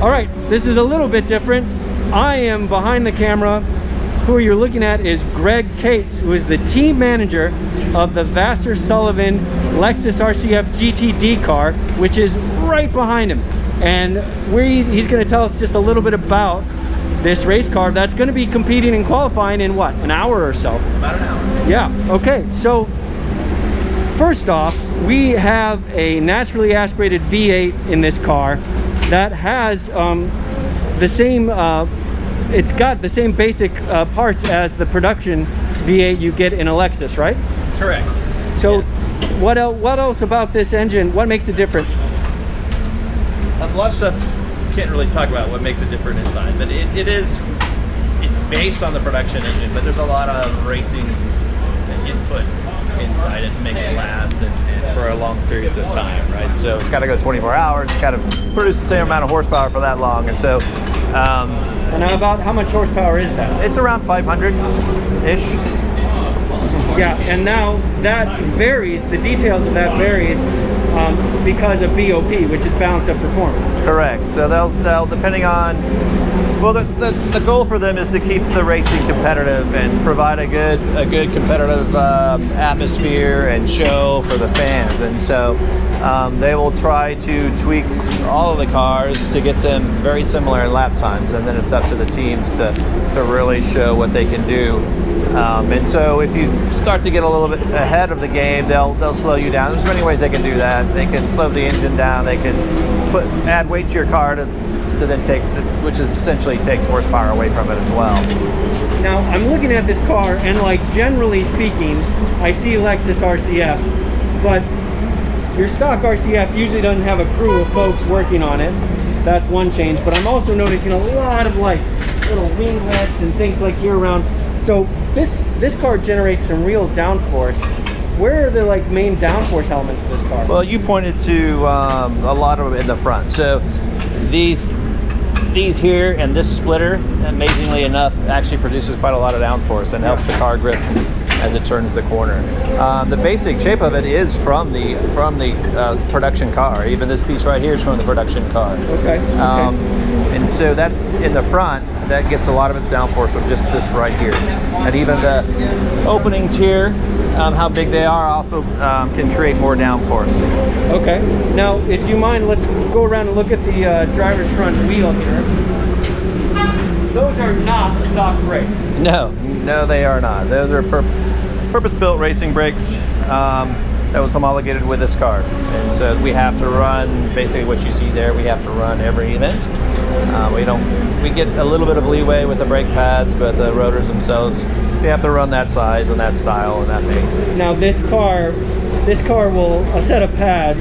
All right, this is a little bit different. I am behind the camera. Who you're looking at is Greg Cates, who is the team manager of the Vassar Sullivan Lexus RC F GTD car, which is right behind him. And he's going to tell us just a little bit about this race car that's going to be competing and qualifying in what, an hour or so? About an hour. Yeah, okay. So first off, we have a naturally aspirated V8 in this car that has the same, it's got the same basic parts as the production V8 you get in a Lexus, right? Correct. So yeah. what else about this engine, what makes it different? A lot of stuff can't really talk about what makes it different inside, but it's based on the production engine, but there's a lot of racing input inside it to make it last and for a long periods of time, right? So it's got to go 24 hours, it's got to produce the same amount of horsepower for that long, and so and about how much horsepower is that? It's around 500-ish. Yeah, and now that varies, the details of that varies because of BOP, which is balance of performance. Correct. So they'll depending on, well, the goal for them is to keep the racing competitive and provide a good competitive atmosphere and show for the fans. And so they will try to tweak all of the cars to get them very similar in lap times, and then it's up to the teams to really show what they can do. And so if you start to get a little bit ahead of the game, they'll slow you down. There's many ways they can do that. They can slow the engine down. They can add weight to your car to then take, which essentially takes horsepower away from it as well. Now I'm looking at this car, and like generally speaking, I see Lexus RCF, but your stock RCF usually doesn't have a crew of folks working on it. That's one change. But I'm also noticing a lot of like little winglets and things like here around. So this car generates some real downforce. Where are the like main downforce elements of this car? Well, you pointed to a lot of them in the front. So these here and this splitter, amazingly enough, actually produces quite a lot of downforce and helps the car grip as it turns the corner. The basic shape of it is from the production car. Even this piece right here is from the production car. Okay. And so that's in the front. That gets a lot of its downforce from just this right here. And even the openings here, how big they are, also can create more downforce. Okay. Now, if you mind, let's go around and look at the driver's front wheel here. Those are not stock brakes. No, they are not. Those are purpose-built racing brakes that was homologated with this car. And so we have to run, basically what you see there, we have to run every event. We get a little bit of leeway with the brake pads, but the rotors themselves, we have to run that size and that style and that make. Now this car will, a set of pads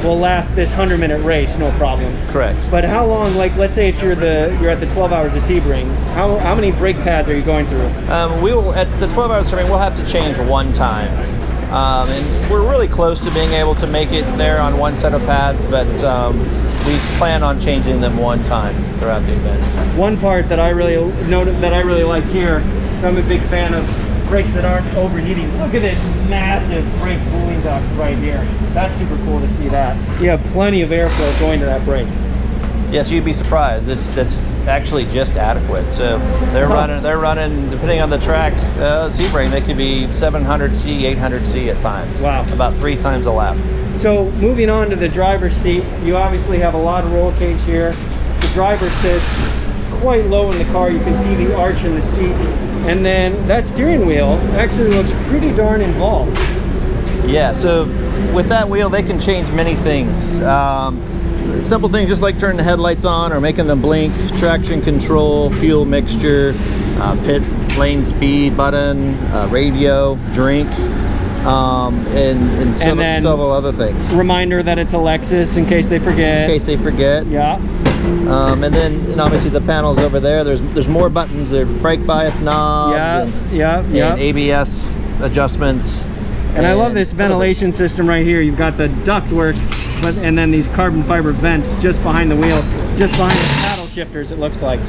will last this 100-minute race, no problem. Correct. But how long, like let's say if you're at the 12 hours of Sebring, how many brake pads are you going through? We'll, at the 12 hours of Sebring, we'll have to change one time. And we're really close to being able to make it there on one set of pads, but we plan on changing them one time throughout the event. One part that I really like here, so I'm a big fan of brakes that aren't overheating. Look at this massive brake cooling duct right here. That's super cool to see that. You have plenty of airflow going to that brake. Yes, you'd be surprised. That's actually just adequate. So they're running depending on the track. Sebring, they could be 700C, 800C at times. Wow. About 3 times a lap. So moving on to the driver's seat, you obviously have a lot of roll cage here. The driver sits quite low in the car. You can see the arch in the seat. And then that steering wheel actually looks pretty darn involved. Yeah, so with that wheel, they can change many things. Simple things just like turning the headlights on or making them blink, traction control, fuel mixture, pit lane speed button, radio, drink, and several other things. Reminder that it's a Lexus in case they forget. Yeah. And obviously the panels over there, there's more buttons. There's brake bias knobs and ABS adjustments. And I love this ventilation system right here. You've got the ductwork, and then these carbon fiber vents just behind the wheel, just behind the paddle shifters, it looks like.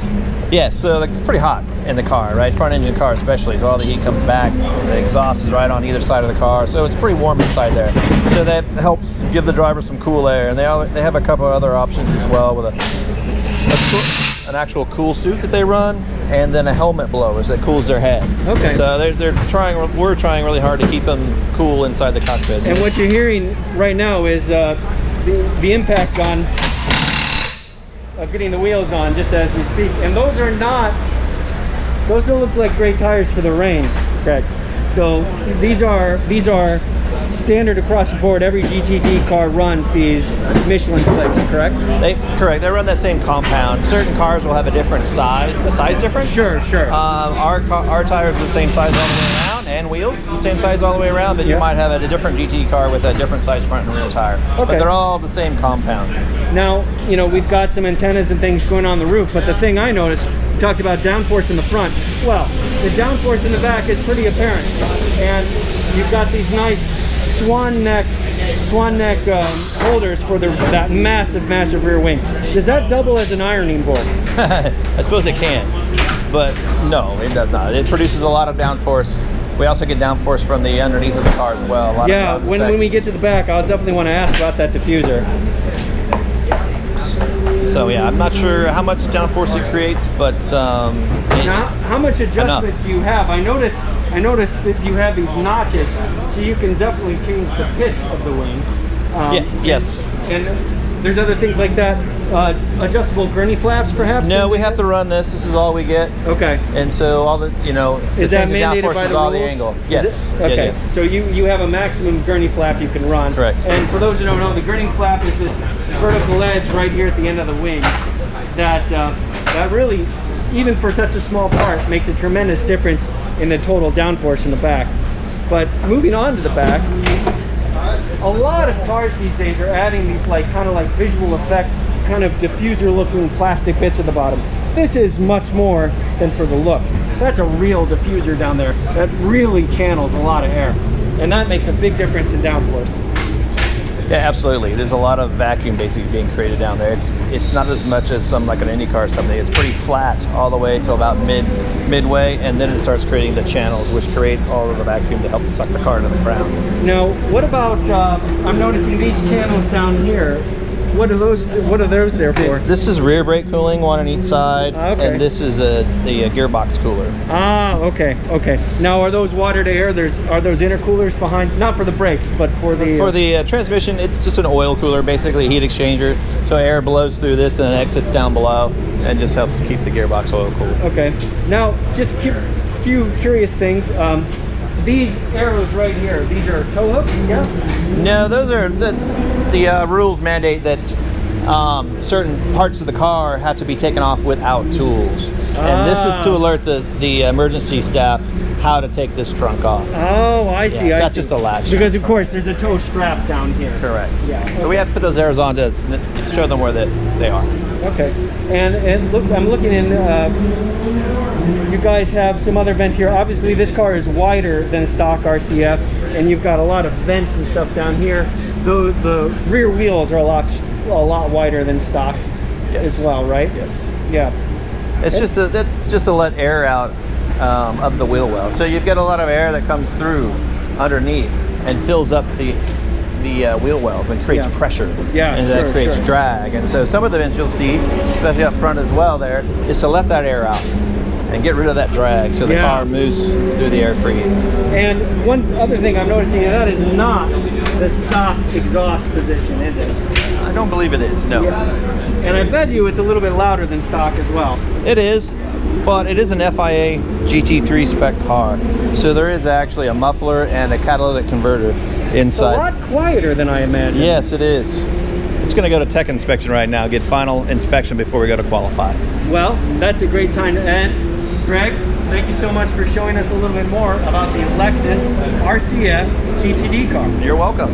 Yeah, so it's pretty hot in the car, right? Front engine car especially, so all the heat comes back. The exhaust is right on either side of the car, so it's pretty warm inside there. So that helps give the driver some cool air. And they have a couple of other options as well with a an actual cool suit that they run, and then a helmet blowers that cools their head. Okay. So we're trying really hard to keep them cool inside the cockpit. And what you're hearing right now is the impact gun of getting the wheels on just as we speak. And those don't look like great tires for the rain, Greg. So these are standard across the board. Every GTD car runs these Michelin slicks, correct? Correct. They run that same compound. Certain cars will have a different size. A size difference? Sure. Our tires are the same size all the way around, and wheels the same size all the way around. But you might have a different GT car with a different size front and rear tire. Okay. But they're all the same compound. Now, you know, we've got some antennas and things going on the roof, but the thing I noticed, we talked about downforce in the front. Well, the downforce in the back is pretty apparent, and you've got these nice swan neck holders for that massive rear wing. Does that double as an ironing board? I suppose it can, but no, it does not. It produces a lot of downforce. We also get downforce from the underneath of the car as well. Yeah, when we get to the back, I'll definitely want to ask about that diffuser. So yeah, I'm not sure how much downforce it creates, but now, how much adjustment do you have? I noticed that you have these notches, so you can definitely change the pitch of the wing. Yes. And there's other things like that. Adjustable gurney flaps, perhaps? No, we have to run this. This is all we get. Okay. And so all the, is that mandated by the rules? All the angle. Yes. Okay. So you have a maximum gurney flap you can run. Correct. And for those who don't know, the gurney flap is this vertical edge right here at the end of the wing that really, even for such a small part, makes a tremendous difference in the total downforce in the back. But moving on to the back, a lot of cars these days are adding these kind of visual effect, kind of diffuser looking plastic bits at the bottom. This is much more than for the looks. That's a real diffuser down there that really channels a lot of air, and that makes a big difference in downforce. Yeah, absolutely. There's a lot of vacuum basically being created down there. It's not as much as an IndyCar or something. It's pretty flat all the way to about midway, and then it starts creating the channels, which create all of the vacuum to help suck the car to the ground. Now, what about? I'm noticing these channels down here. What are those? What are those there for? This is rear brake cooling, one on each side, okay. And this is the gearbox cooler. Ah, okay. Now, are those water to air? Are those intercoolers behind? Not for the brakes, but for the transmission. It's just an oil cooler, basically a heat exchanger. So air blows through this and then exits down below, and just helps keep the gearbox oil cool. Okay. Now, just a few curious things. These arrows right here, these are tow hooks? Yeah? No, those are the rules mandate that certain parts of the car have to be taken off without tools. And this is to alert the emergency staff how to take this trunk off. Oh, I see. So that's just a latch. Because of course there's a tow strap down here. Correct. Yeah. Okay. So we have to put those arrows on to show them where they are. Okay. And I'm looking in, you guys have some other vents here. Obviously this car is wider than stock RCF, and you've got a lot of vents and stuff down here. The rear wheels are a lot wider than stock as well, right? Yes. Yeah. It's just to let air out of the wheel well. So you've got a lot of air that comes through underneath and fills up the wheel wells and creates pressure. Yeah, and that creates drag. And so some of the vents you'll see, especially up front as well there, is to let that air out and get rid of that drag so the car moves through the air free. And one other thing I'm noticing, that is not the stock exhaust position, is it? I don't believe it is, no. Yeah. And I bet you it's a little bit louder than stock as well. It is, but it is an FIA GT3 spec car. So there is actually a muffler and a catalytic converter inside. It's a lot quieter than I imagined. Yes, it is. It's going to go to tech inspection right now, get final inspection before we go to qualify. Well, that's a great time to end. Greg, thank you so much for showing us a little bit more about the Lexus RCF GTD car. You're welcome.